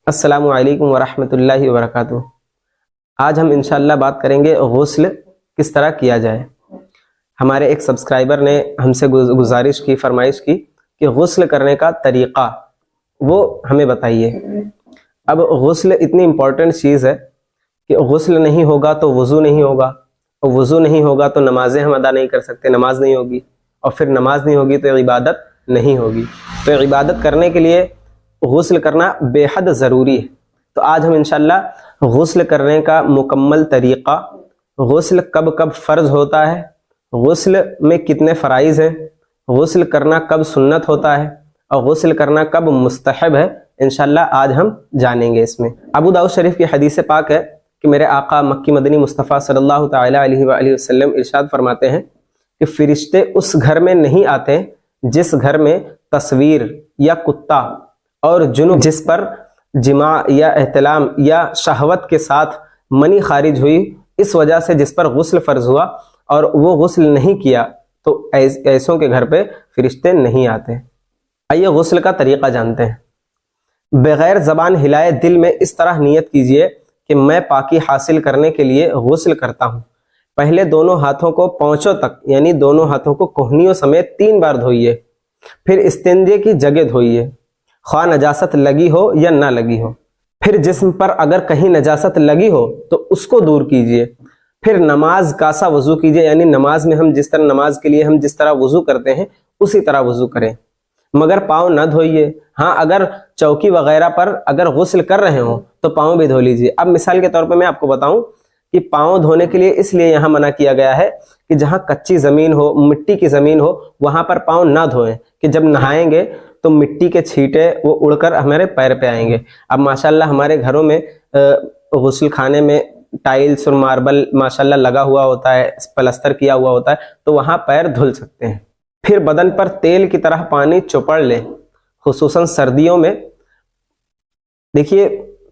السلام علیکم ورحمۃ اللہ وبرکاتہ۔ آج ہم انشاءاللہ بات کریں گے غسل کس طرح کیا جائے۔ ہمارے ایک سبسکرائبر نے ہم سے گزارش کی، فرمائش کی کہ غسل کرنے کا طریقہ وہ ہمیں بتائیے۔ اب غسل اتنی امپورٹنٹ چیز ہے کہ غسل نہیں ہوگا تو وضو نہیں ہوگا، اور وضو نہیں ہوگا تو نمازیں ہم ادا نہیں کر سکتے، نماز نہیں ہوگی، اور پھر نماز نہیں ہوگی تو عبادت نہیں ہوگی۔ تو عبادت کرنے کے لیے غسل کرنا بے حد ضروری ہے۔ تو آج ہم انشاءاللہ غسل کرنے کا مکمل طریقہ، غسل کب کب فرض ہوتا ہے، غسل میں کتنے فرائض ہیں، غسل کرنا کب سنت ہوتا ہے، اور غسل کرنا کب مستحب ہے، انشاءاللہ آج ہم جانیں گے۔ اس میں ابو داؤد شریف کی حدیث پاک ہے کہ میرے آقا مکی مدنی مصطفیٰ صلی اللہ تعالی علیہ وآلہ وسلم ارشاد فرماتے ہیں کہ فرشتے اس گھر میں نہیں آتے جس گھر میں تصویر یا کتا اور جنب، جس پر جماع یا احتلام یا شہوت کے ساتھ منی خارج ہوئی، اس وجہ سے جس پر غسل فرض ہوا اور وہ غسل نہیں کیا، تو ایسوں کے گھر پہ فرشتے نہیں آتے۔ آئیے غسل کا طریقہ جانتے ہیں۔ بغیر زبان ہلائے دل میں اس طرح نیت کیجئے کہ میں پاکی حاصل کرنے کے لیے غسل کرتا ہوں۔ پہلے دونوں ہاتھوں کو پونچھوں تک، یعنی دونوں ہاتھوں کو کوہنیوں سمیت 3 بار دھوئیے، پھر استنجے کی جگہ دھوئیے، خواہ نجاست لگی ہو یا نہ لگی ہو۔ پھر جسم پر اگر کہیں نجاست لگی ہو تو اس کو دور کیجئے۔ پھر نماز کاسا وضو کیجئے، یعنی نماز میں ہم جس طرح، نماز کے لیے ہم جس طرح وضو کرتے ہیں اسی طرح وضو کریں، مگر پاؤں نہ دھوئیے۔ ہاں، اگر چوکی وغیرہ پر اگر غسل کر رہے ہوں تو پاؤں بھی دھو لیجئے۔ اب مثال کے طور پہ میں آپ کو بتاؤں کہ پاؤں دھونے کے لیے اس لیے یہاں منع کیا گیا ہے کہ جہاں کچی زمین ہو، مٹی کی زمین ہو، وہاں پر پاؤں نہ دھوئیں، کہ جب نہائیں گے تو مٹی کے چھینٹے وہ اڑ کر ہمارے پیر پہ آئیں گے۔ اب ماشاءاللہ ہمارے گھروں میں غسل خانے میں ٹائلز اور ماربل ماشاءاللہ لگا ہوا ہوتا ہے، پلستر کیا ہوا ہوتا ہے، تو وہاں پیر دھل سکتے ہیں۔ پھر بدن پر تیل کی طرح پانی چوپڑ لیں، خصوصاً سردیوں میں۔ دیکھیے،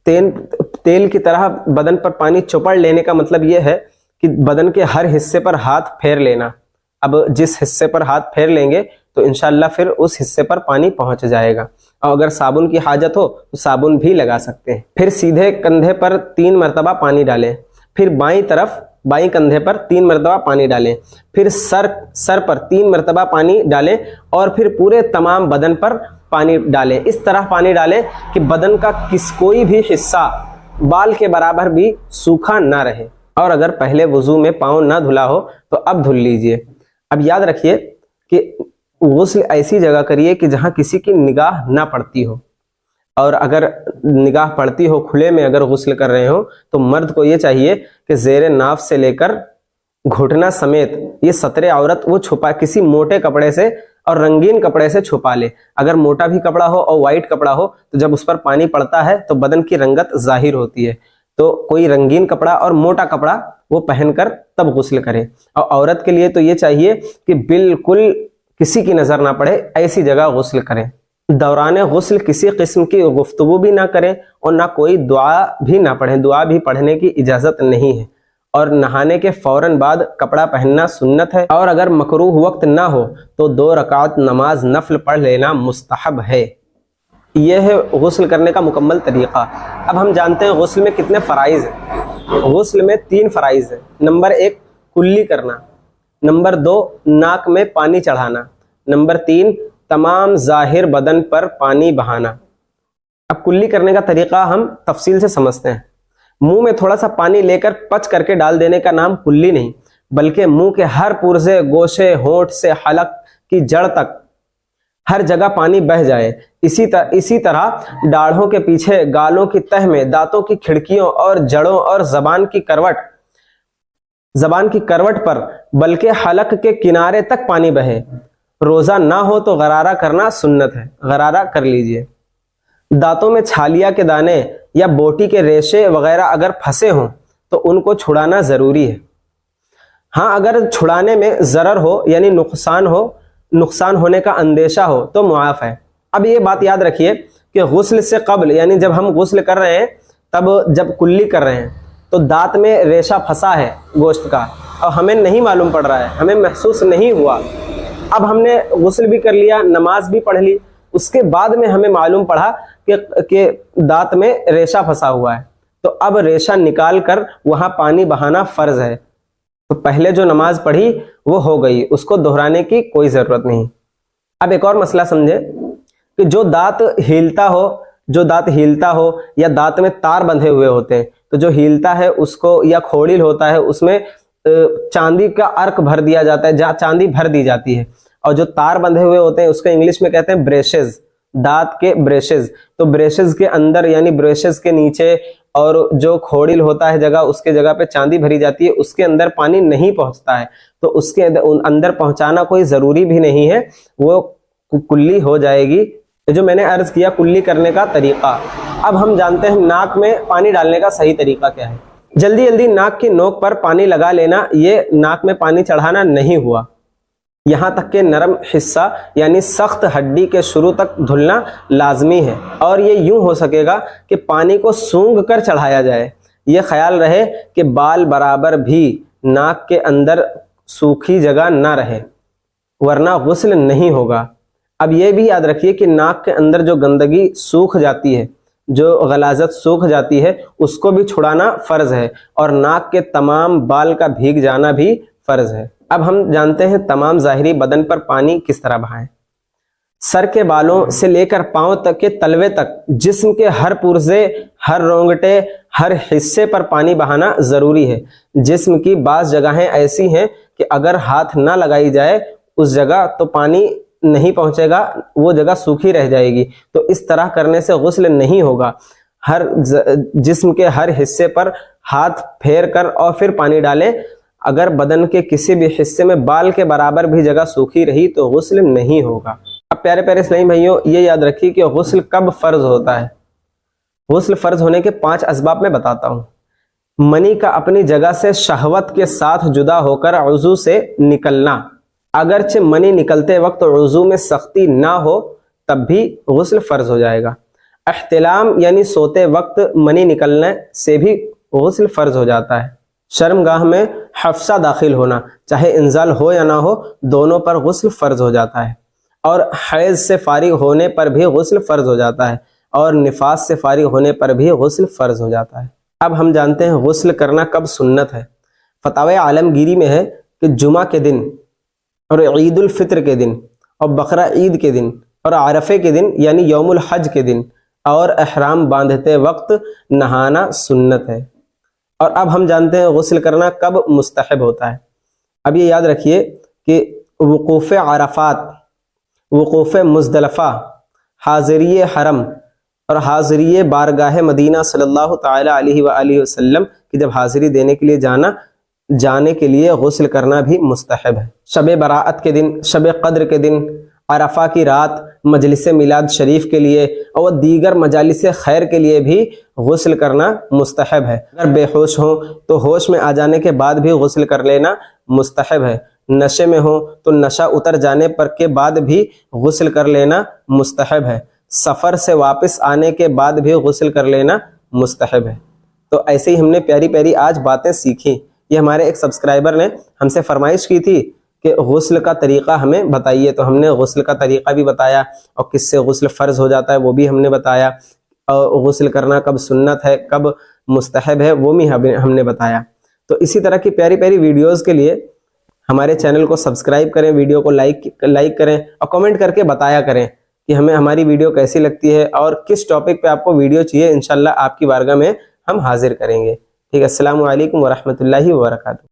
تیل کی طرح بدن پر پانی چوپڑ لینے کا مطلب یہ ہے کہ بدن کے ہر حصے پر ہاتھ پھیر لینا۔ اب جس حصے پر ہاتھ پھیر لیں گے تو انشاءاللہ پھر اس حصے پر پانی پہنچ جائے گا، اور اگر صابن کی حاجت ہو تو صابن بھی لگا سکتے ہیں۔ پھر سیدھے کندھے پر 3 مرتبہ پانی ڈالیں، پھر بائیں کندھے پر 3 مرتبہ پانی ڈالیں، پھر سر پر 3 مرتبہ پانی ڈالیں، اور پھر پورے تمام بدن پر پانی ڈالیں۔ اس طرح پانی ڈالیں کہ بدن کا کوئی بھی حصہ بال کے برابر بھی سوکھا نہ رہے، اور اگر پہلے وضو میں پاؤں نہ دھلا ہو تو اب دھل لیجئے۔ اب یاد رکھیے کہ غسل ایسی جگہ کریے کہ جہاں کسی کی نگاہ نہ پڑتی ہو، اور اگر نگاہ پڑتی ہو، کھلے میں اگر غسل کر رہے ہو، تو مرد کو یہ چاہیے کہ زیر ناف سے لے کر گھٹنا سمیت یہ ستر عورت وہ چھپا، کسی موٹے کپڑے سے اور رنگین کپڑے سے چھپا لے۔ اگر موٹا بھی کپڑا ہو اور وائٹ کپڑا ہو تو جب اس پر پانی پڑتا ہے تو بدن کی رنگت ظاہر ہوتی ہے، تو کوئی رنگین کپڑا اور موٹا کپڑا وہ پہن کر تب غسل کرے۔ اور عورت کے لیے تو یہ چاہیے کہ بالکل کسی کی نظر نہ پڑے، ایسی جگہ غسل کریں۔ دوران غسل کسی قسم کی گفتگو بھی نہ کریں، اور نہ کوئی دعا بھی نہ پڑھیں، دعا بھی پڑھنے کی اجازت نہیں ہے۔ اور نہانے کے فوراً بعد کپڑا پہننا سنت ہے، اور اگر مکروہ وقت نہ ہو تو 2 رکعت نماز نفل پڑھ لینا مستحب ہے۔ یہ ہے غسل کرنے کا مکمل طریقہ۔ اب ہم جانتے ہیں غسل میں کتنے فرائض ہیں۔ غسل میں 3 فرائض ہیں۔ نمبر 1 کلی کرنا، نمبر 2 ناک میں پانی چڑھانا، نمبر 3 تمام ظاہر بدن پر پانی بہانا۔ اب کلی کرنے کا طریقہ ہم تفصیل سے سمجھتے ہیں۔ منہ میں تھوڑا سا پانی لے کر پچ کر کے ڈال دینے کا نام کلی نہیں، بلکہ منہ کے ہر پرزے، گوشے، ہونٹ سے حلق کی جڑ تک ہر جگہ پانی بہہ جائے۔ اسی طرح داڑھوں کے پیچھے، گالوں کی تہ میں، دانتوں کی کھڑکیوں اور جڑوں اور زبان کی کروٹ پر، بلکہ حلق کے کنارے تک پانی بہے۔ روزہ نہ ہو تو غرارہ کرنا سنت ہے، غرارہ کر لیجئے۔ دانتوں میں چھالیا کے دانے یا بوٹی کے ریشے وغیرہ اگر پھنسے ہوں تو ان کو چھڑانا ضروری ہے۔ ہاں، اگر چھڑانے میں ضرر ہو، یعنی نقصان ہونے کا اندیشہ ہو تو معاف ہے۔ اب یہ بات یاد رکھیے کہ غسل سے قبل، یعنی جب ہم غسل کر رہے ہیں، تب جب کلی کر رہے ہیں تو دانت میں ریشہ پھنسا ہے گوشت کا، اور ہمیں نہیں معلوم پڑ رہا ہے، ہمیں محسوس نہیں ہوا۔ اب ہم نے غسل بھی کر لیا، نماز بھی پڑھ لی، اس کے بعد میں ہمیں معلوم پڑا کہ دانت میں ریشہ پھنسا ہوا ہے، تو اب ریشہ نکال کر وہاں پانی بہانا فرض ہے۔ تو پہلے جو نماز پڑھی وہ ہو گئی، اس کو دہرانے کی کوئی ضرورت نہیں۔ اب ایک اور مسئلہ سمجھے کہ جو دانت ہیلتا ہو یا دانت میں تار بندھے ہوئے ہوتے ہیں، تو جو ہیلتا ہے اس کو یا کھوڑیل ہوتا ہے اس میں چاندی کا ارک بھر دیا جاتا ہے، چاندی بھر دی جاتی ہے، اور جو تار بندھے ہوئے ہوتے ہیں اس کو انگلش میں کہتے ہیں بریشز، دانت کے بریشز۔ تو بریشز کے اندر یعنی بریشز کے نیچے اور جو کھوڑیل ہوتا ہے جگہ، اس کے جگہ پہ چاندی بھری جاتی ہے، اس کے اندر پانی نہیں پہنچتا ہے، تو اس کے اندر پہنچانا کوئی ضروری بھی نہیں ہے، وہ کلی ہو جائے گی۔ جو میں نے عرض کیا کلی کرنے کا طریقہ، اب ہم جانتے ہیں ناک میں پانی ڈالنے کا صحیح طریقہ کیا ہے۔ جلدی جلدی ناک کی نوک پر پانی لگا لینا، یہ ناک میں پانی چڑھانا نہیں ہوا، یہاں تک کہ نرم حصہ یعنی سخت ہڈی کے شروع تک دھلنا لازمی ہے، اور یہ یوں ہو سکے گا کہ پانی کو سونگھ کر چڑھایا جائے۔ یہ خیال رہے کہ بال برابر بھی ناک کے اندر سوکھی جگہ نہ رہے، ورنہ غسل نہیں ہوگا۔ اب یہ بھی یاد رکھیے کہ ناک کے اندر جو گندگی سوکھ جاتی ہے، جو غلاظت سوکھ جاتی ہے، اس کو بھی چھڑانا فرض ہے، اور ناک کے تمام بال کا بھیگ جانا بھی فرض ہے۔ اب ہم جانتے ہیں تمام ظاہری بدن پر پانی کس طرح بہائیں۔ سر کے بالوں سے لے کر پاؤں تک کے تلوے تک جسم کے ہر پرزے، ہر رونگٹے، ہر حصے پر پانی بہانا ضروری ہے۔ جسم کی بعض جگہیں ایسی ہیں کہ اگر ہاتھ نہ لگائی جائے اس جگہ تو پانی نہیں پہنچے گا، وہ جگہ سوکھی رہ جائے گی، تو اس طرح کرنے سے غسل نہیں ہوگا۔ ہر جسم کے ہر حصے پر ہاتھ پھیر کر اور پھر پانی ڈالیں۔ اگر بدن کے کسی بھی حصے میں بال کے برابر بھی جگہ سوکھی رہی تو غسل نہیں ہوگا۔ اب پیارے پیارے اسلامی بھائیوں، یہ یاد رکھیے کہ غسل کب فرض ہوتا ہے۔ غسل فرض ہونے کے 5 اسباب میں بتاتا ہوں۔ منی کا اپنی جگہ سے شہوت کے ساتھ جدا ہو کر عضو سے نکلنا، اگرچہ منی نکلتے وقت عضو میں سختی نہ ہو تب بھی غسل فرض ہو جائے گا۔ احتلام یعنی سوتے وقت منی نکلنے سے بھی غسل فرض ہو جاتا ہے۔ شرمگاہ میں حفصہ داخل ہونا، چاہے انزال ہو یا نہ ہو، دونوں پر غسل فرض ہو جاتا ہے، اور حیض سے فارغ ہونے پر بھی غسل فرض ہو جاتا ہے، اور نفاس سے فارغ ہونے پر بھی غسل فرض ہو جاتا ہے۔ اب ہم جانتے ہیں غسل کرنا کب سنت ہے۔ فتاوی عالمگیری میں ہے کہ جمعہ کے دن اور عید الفطر کے دن اور بقرہ عید کے دن اور عرفے کے دن یعنی یوم الحج کے دن اور احرام باندھتے وقت نہانا سنت ہے۔ اور اب ہم جانتے ہیں غسل کرنا کب مستحب ہوتا ہے۔ اب یہ یاد رکھیے کہ وقوف عرفات، وقوف مزدلفہ، حاضری حرم اور حاضری بارگاہ مدینہ صلی اللہ تعالی علیہ وآلہ وسلم کی جب حاضری دینے کے لیے جانے کے لیے غسل کرنا بھی مستحب ہے۔ شب براءت کے دن، شب قدر کے دن، عرفہ کی رات، مجلس میلاد شریف کے لیے اور دیگر مجالس خیر کے لیے بھی غسل کرنا مستحب ہے۔ اگر بے ہوش ہوں تو ہوش میں آ جانے کے بعد بھی غسل کر لینا مستحب ہے۔ نشے میں ہوں تو نشہ اتر جانے پر کے بعد بھی غسل کر لینا مستحب ہے۔ سفر سے واپس آنے کے بعد بھی غسل کر لینا مستحب ہے۔ تو ایسے ہی ہم نے پیاری پیاری آج باتیں سیکھی۔ یہ ہمارے ایک سبسکرائبر نے ہم سے فرمائش کی تھی کہ غسل کا طریقہ ہمیں بتائیے، تو ہم نے غسل کا طریقہ بھی بتایا، اور کس سے غسل فرض ہو جاتا ہے وہ بھی ہم نے بتایا، اور غسل کرنا کب سنت ہے کب مستحب ہے وہ بھی ہم نے بتایا۔ تو اسی طرح کی پیاری پیاری ویڈیوز کے لیے ہمارے چینل کو سبسکرائب کریں، ویڈیو کو لائک کریں، اور کمنٹ کر کے بتایا کریں کہ ہمیں ہماری ویڈیو کیسی لگتی ہے اور کس ٹاپک پہ آپ کو ویڈیو چاہیے۔ انشاءاللہ آپ کی بارگاہ میں ہم حاضر کریں گے۔ ٹھیک ہے، السلام علیکم ورحمۃ اللہ وبرکاتہ۔